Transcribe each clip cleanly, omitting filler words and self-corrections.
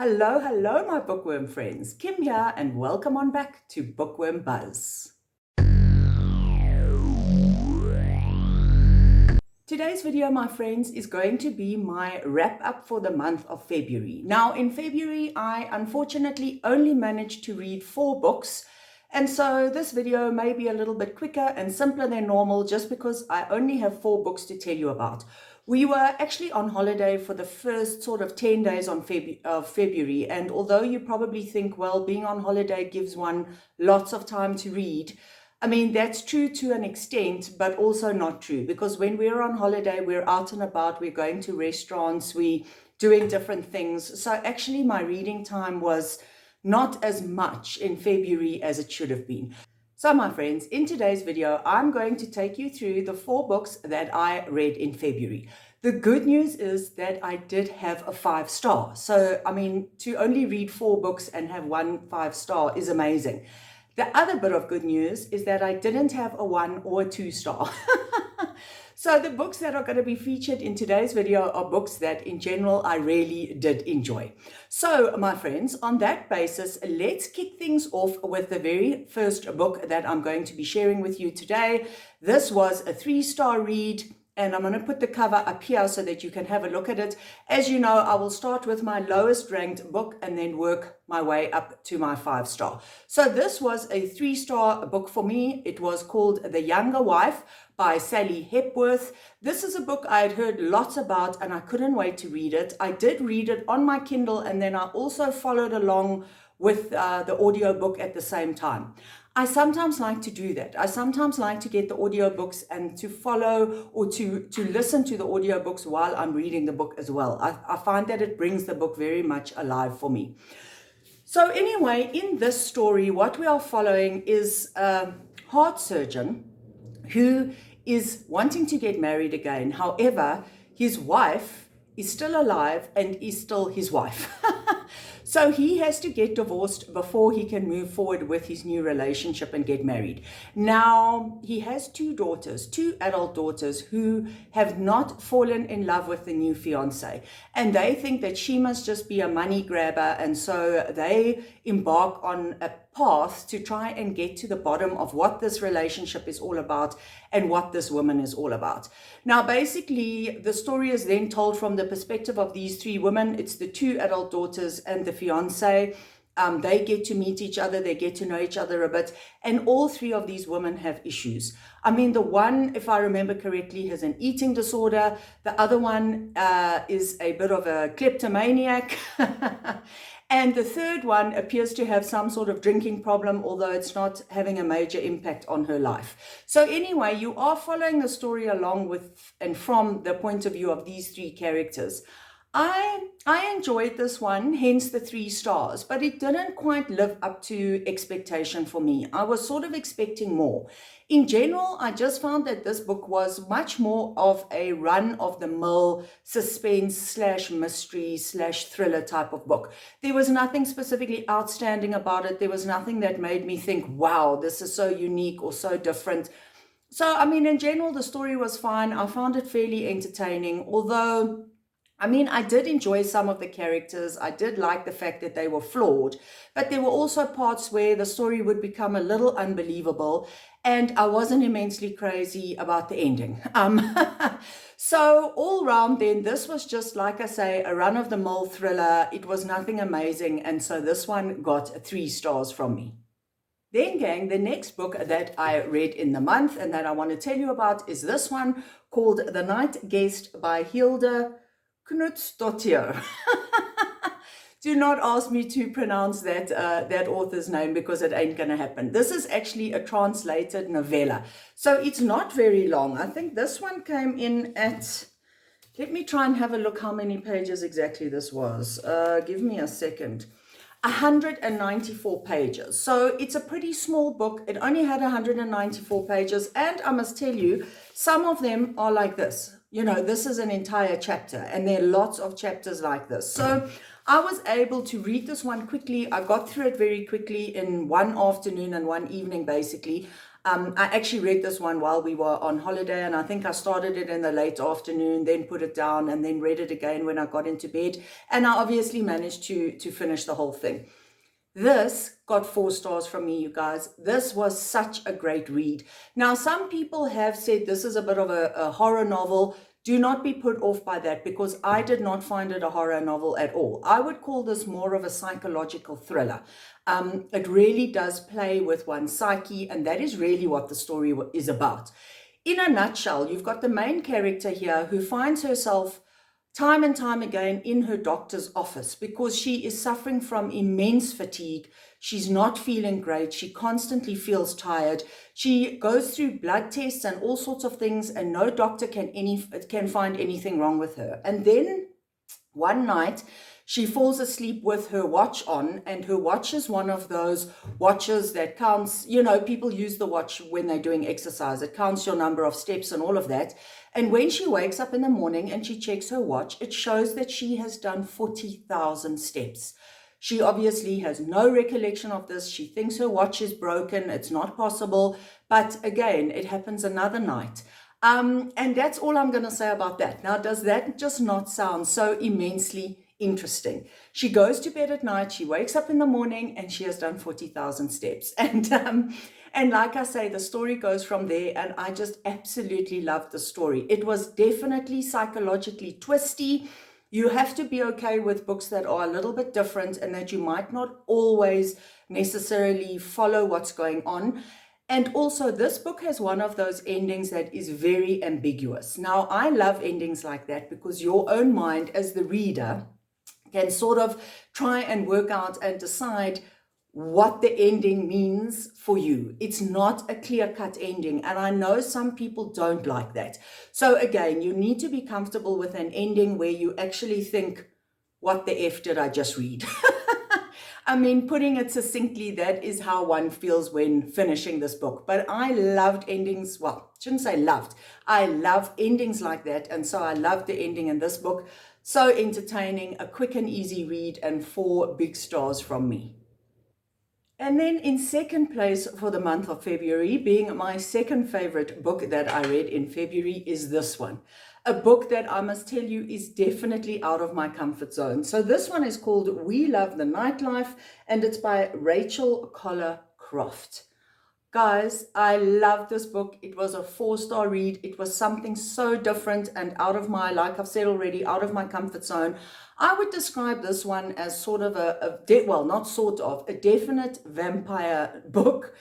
Hello, hello, my bookworm friends. Kim here, and welcome on back to Bookworm Buzz. Today's video, my friends, is going to be my wrap up for the month of February. Now, in February, I unfortunately only managed to read 4 books. And so this video may be a little bit quicker and simpler than normal just because I only have 4 books to tell you about. We were actually on holiday for the first sort of 10 days of February. And although you probably think, well, being on holiday gives one lots of time to read, I mean, that's true to an extent, but also not true, because when we're on holiday, we're out and about, we're going to restaurants, we're doing different things. So actually my reading time was not as much in February as it should have been. So my friends, in today's video, I'm going to take you through the 4 books that I read in February. The good news is that I did have a 5-star. So, I mean, to only read 4 books and have 1 5-star is amazing. The other bit of good news is that I didn't have a 1 or a 2-star. So the books that are going to be featured in today's video are books that in general I really did enjoy. So my friends, on that basis, let's kick things off with the very first book that I'm going to be sharing with you today. This was a 3-star read. And I'm going to put the cover up here so that you can have a look at it. As you know, I will start with my lowest ranked book and then work my way up to my 5-star. So this was a 3-star book for me. It was called The Younger Wife by Sally Hepworth. This is a book I had heard lots about and I couldn't wait to read it. I did read it on my Kindle and then I also followed along with the audiobook at the same time. I sometimes like to do that. I sometimes like to get the audiobooks and to follow or to listen to the audiobooks while I'm reading the book as well. I find that it brings the book very much alive for me. So anyway, in this story, what we are following is a heart surgeon who is wanting to get married again. However, his wife is still alive and is still his wife. So he has to get divorced before he can move forward with his new relationship and get married. Now, he has 2 daughters, 2 adult daughters who have not fallen in love with the new fiance. And they think that she must just be a money grabber. And so they embark on a path to try and get to the bottom of what this relationship is all about and what this woman is all about. Now, basically, the story is then told from the perspective of these 3 women. It's the 2 adult daughters and the fiance. They get to meet each other, they get to know each other a bit, and all 3 of these women have issues. I mean, the one, if I remember correctly, has an eating disorder. The other one is a bit of a kleptomaniac. And the third one appears to have some sort of drinking problem, although it's not having a major impact on her life. So anyway, you are following the story along with and from the point of view of these 3 characters. I enjoyed this one, hence the 3 stars, but it didn't quite live up to expectation for me. I was sort of expecting more. In general, I just found that this book was much more of a run-of-the-mill suspense/mystery/thriller type of book. There was nothing specifically outstanding about it. There was nothing that made me think, wow, this is so unique or so different. So, I mean, in general, the story was fine. I found it fairly entertaining, although I mean, I did enjoy some of the characters. I did like the fact that they were flawed, but there were also parts where the story would become a little unbelievable, and I wasn't immensely crazy about the ending. So all round then, this was just, like I say, a run-of-the-mill thriller. It was nothing amazing, and so this one got 3 stars from me. Then, gang, the next book that I read in the month and that I want to tell you about is this one called The Night Guest by Hilda Knutsdottir. Do not ask me to pronounce that author's name because it ain't going to happen. This is actually a translated novella. So it's not very long. I think this one came in at, let me try and have a look how many pages exactly this was. Give me a second. 194 pages. So it's a pretty small book. It only had 194 pages. And I must tell you, some of them are like this. You know, this is an entire chapter and there are lots of chapters like this. So I was able to read this one quickly. I got through it very quickly in one afternoon and one evening, basically. I actually read this one while we were on holiday, and I think I started it in the late afternoon, then put it down, and then read it again when I got into bed. And I obviously managed to finish the whole thing. This got 4 stars from me, you guys. This was such a great read. Now, some people have said this is a bit of a horror novel. Do not be put off by that, because I did not find it a horror novel at all. I would call this more of a psychological thriller. It really does play with one's psyche, and that is really what the story is about. In a nutshell, you've got the main character here who finds herself time and time again in her doctor's office because she is suffering from immense fatigue. She's not feeling great. She constantly feels tired. She goes through blood tests and all sorts of things, and no doctor can find anything wrong with her. And then one night, she falls asleep with her watch on, and her watch is one of those watches that counts, you know, people use the watch when they're doing exercise. It counts your number of steps and all of that. And when she wakes up in the morning and she checks her watch, it shows that she has done 40,000 steps. She obviously has no recollection of this. She thinks her watch is broken. It's not possible. But again, it happens another night. And that's all I'm going to say about that. Now, does that just not sound so immensely interesting? She goes to bed at night, she wakes up in the morning, and she has done 40,000 steps. And like I say, the story goes from there, and I just absolutely loved the story. It was definitely psychologically twisty. You have to be okay with books that are a little bit different and that you might not always necessarily follow what's going on. And also, this book has one of those endings that is very ambiguous. Now, I love endings like that because your own mind as the reader can sort of try and work out and decide what the ending means for you. It's not a clear-cut ending, and I know some people don't like that. So again, you need to be comfortable with an ending where you actually think, what the F did I just read? I mean, putting it succinctly, that is how one feels when finishing this book. But I loved endings, well, I shouldn't say loved. I love endings like that, and so I loved the ending in this book. So entertaining, a quick and easy read, and 4 big stars from me. And then in second place for the month of February, being my second favorite book that I read in February, is this one. A book that I must tell you is definitely out of my comfort zone. So this one is called Love The Nightlife, and it's by Rachel Collar Croft. Guys, I love this book. It was a 4-star read. It was something so different and out of my, like I've said already, out of my comfort zone. I would describe this one as sort of a definite vampire book.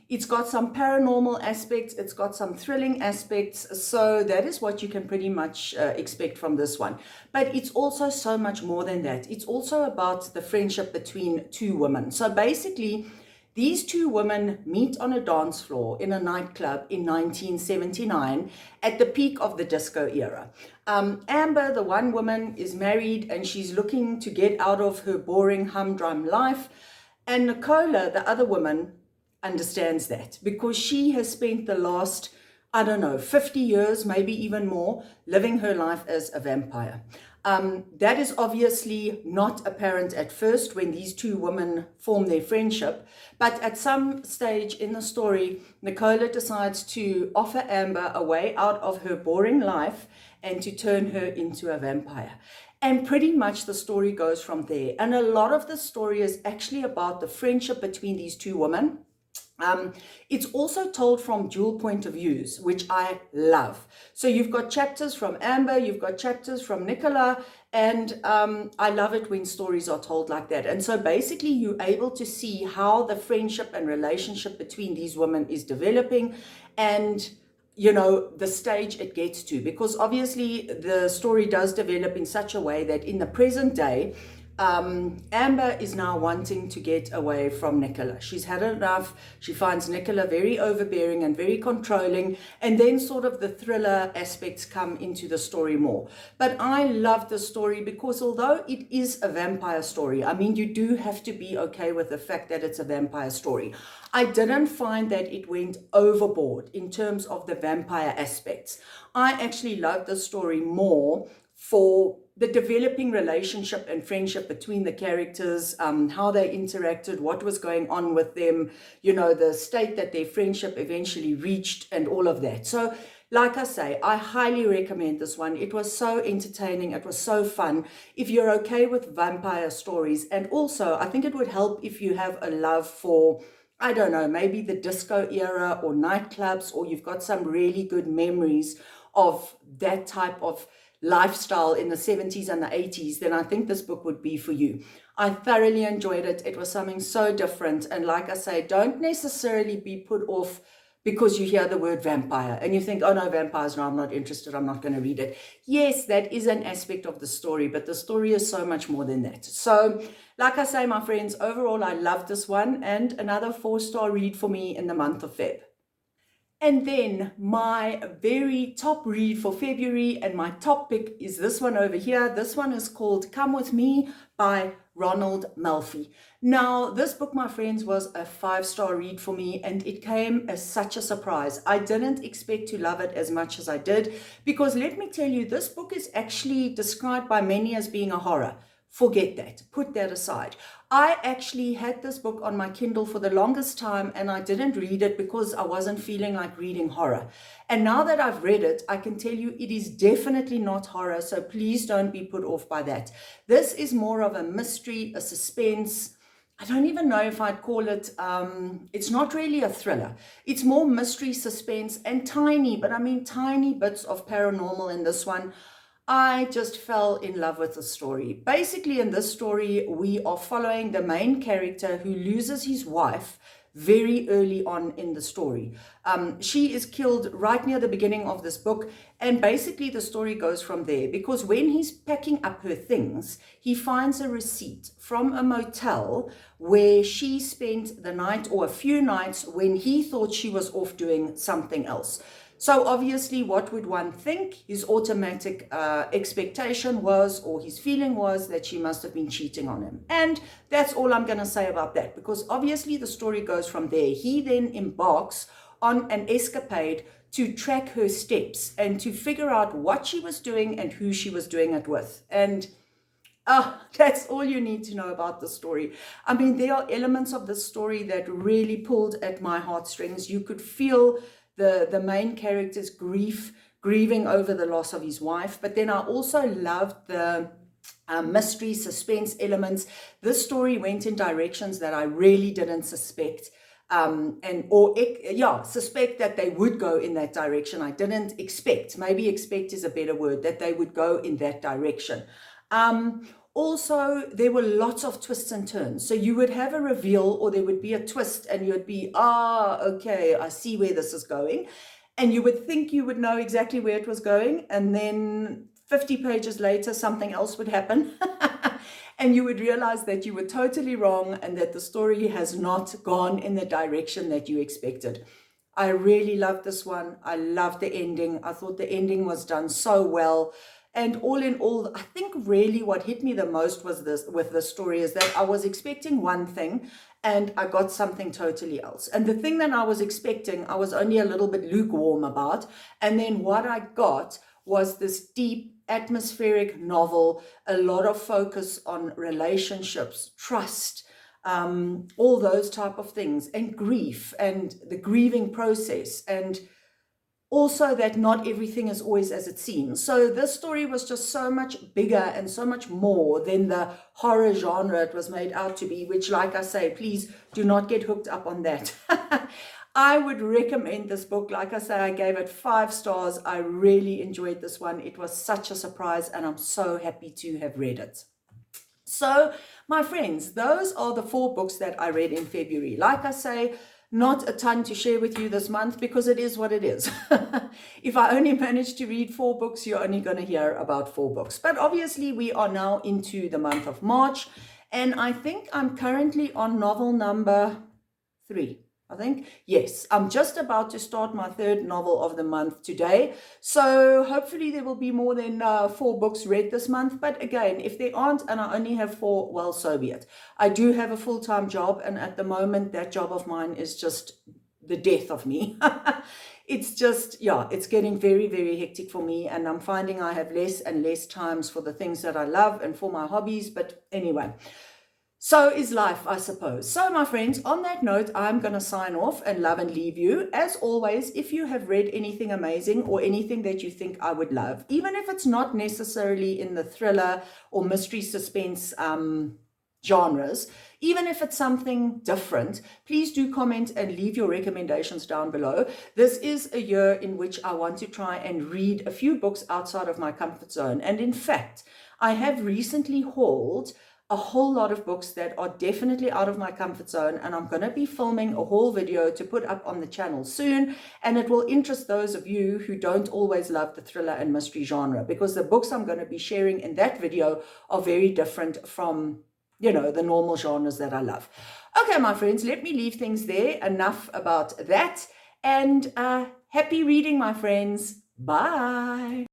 It's got some paranormal aspects. It's got some thrilling aspects. So that is what you can pretty much expect from this one. But it's also so much more than that. It's also about the friendship between 2 women. So basically, these 2 women meet on a dance floor in a nightclub in 1979 at the peak of the disco era. Amber, the one woman, is married and she's looking to get out of her boring humdrum life. And Nicola, the other woman, understands that because she has spent the last, 50 years, maybe even more, living her life as a vampire. That is obviously not apparent at first when these 2 women form their friendship, but at some stage in the story, Nicola decides to offer Amber a way out of her boring life and to turn her into a vampire. And pretty much the story goes from there. And a lot of the story is actually about the friendship between these 2 women. It's also told from dual point of views, which I love. So you've got chapters from Amber, you've got chapters from Nicola, and I love it when stories are told like that. And so basically you're able to see how the friendship and relationship between these women is developing, and the stage it gets to, because obviously the story does develop in such a way that in the present day, Amber is now wanting to get away from Nicola. She's had enough. She finds Nicola very overbearing and very controlling, and then sort of the thriller aspects come into the story more. But I love the story because although it is a vampire story, I mean, you do have to be okay with the fact that it's a vampire story. I didn't find that it went overboard in terms of the vampire aspects. I actually loved the story more for the developing relationship and friendship between the characters, how they interacted, what was going on with them, you know, the state that their friendship eventually reached and all of that. So like I say, I highly recommend this one. It was so entertaining. It was so fun. If you're okay with vampire stories, and also I think it would help if you have a love for, I don't know, maybe the disco era or nightclubs, or you've got some really good memories of that type of lifestyle in the 70s and the 80s, then I think this book would be for you. I thoroughly enjoyed it. It was something so different. And like I say, don't necessarily be put off because you hear the word vampire and you think, oh no, vampires, no, I'm not interested, I'm not going to read it. Yes, that is an aspect of the story, but the story is so much more than that. So like I say, my friends, overall, I love this one, and another 4-star read for me in the month of Feb. And then my very top read for February, and my top pick, is this one over here. This one is called Come With Me by Ronald Malfi. Now, this book, my friends, was a 5-star read for me, and it came as such a surprise. I didn't expect to love it as much as I did, because let me tell you, this book is actually described by many as being a horror. Forget that. Put that aside. I actually had this book on my Kindle for the longest time, and I didn't read it because I wasn't feeling like reading horror. And now that I've read it, I can tell you it is definitely not horror, so please don't be put off by that. This is more of a mystery, a suspense. I don't even know if I'd call it, it's not really a thriller. It's more mystery, suspense, and tiny, but I mean tiny bits of paranormal in this one. I just fell in love with the story. Basically, in this story, we are following the main character who loses his wife very early on in the story. She is killed right near the beginning of this book, and basically the story goes from there, because when he's packing up her things, he finds a receipt from a motel where she spent the night or a few nights when he thought she was off doing something else. So obviously, what would one think? His automatic expectation was, or his feeling was, that she must have been cheating on him. And that's all I'm going to say about that, because obviously the story goes from there. He then embarks on an escapade to track her steps and to figure out what she was doing and who she was doing it with. And that's all you need to know about the story. I mean, there are elements of the story that really pulled at my heartstrings. You could feel the main character's grieving over the loss of his wife. But then I also loved the mystery, suspense elements. This story went in directions that I really didn't suspect. Suspect that they would go in that direction. I didn't expect, maybe expect is a better word, that they would go in that direction. Also, there were lots of twists and turns. So you would have a reveal, or there would be a twist, and you'd be, okay, I see where this is going. And you would think you would know exactly where it was going. And then 50 pages later, something else would happen. And you would realize that you were totally wrong and that the story has not gone in the direction that you expected. I really loved this one. I loved the ending. I thought the ending was done so well. And all in all, I think really what hit me the most was this with the story is that I was expecting one thing and I got something totally else. And the thing that I was expecting, I was only a little bit lukewarm about. And then what I got was this deep, atmospheric novel, a lot of focus on relationships, trust, all those type of things, and grief and the grieving process, and also that not everything is always as it seems. So this story was just so much bigger and so much more than the horror genre it was made out to be, which, like I say, please do not get hooked up on that. I would recommend this book. Like I say, I gave it 5 stars. I really enjoyed this one. It was such a surprise, and I'm so happy to have read it. So, my friends, those are the 4 books that I read in February. Like I say, not a ton to share with you this month because it is what it is. If I only manage to read 4 books, you're only going to hear about 4 books. But obviously, we are now into the month of March, and I think I'm currently on novel number 3. I think, yes, I'm just about to start my 3rd novel of the month today. So hopefully there will be more than 4 books read this month. But again, if there aren't and I only have 4, well, so be it. I do have a full-time job, and at the moment that job of mine is just the death of me. it's just, yeah, it's getting very, very hectic for me. And I'm finding I have less and less times for the things that I love and for my hobbies. But anyway, so is life, I suppose. So, my friends, on that note, I'm going to sign off and love and leave you. As always, if you have read anything amazing or anything that you think I would love, even if it's not necessarily in the thriller or mystery suspense genres, even if it's something different, please do comment and leave your recommendations down below. This is a year in which I want to try and read a few books outside of my comfort zone. And in fact, I have recently hauled a whole lot of books that are definitely out of my comfort zone, and I'm going to be filming a haul video to put up on the channel soon, and it will interest those of you who don't always love the thriller and mystery genre, because the books I'm going to be sharing in that video are very different from, you know, the normal genres that I love. Okay, my friends, let me leave things there. Enough about that, and happy reading, my friends. Bye.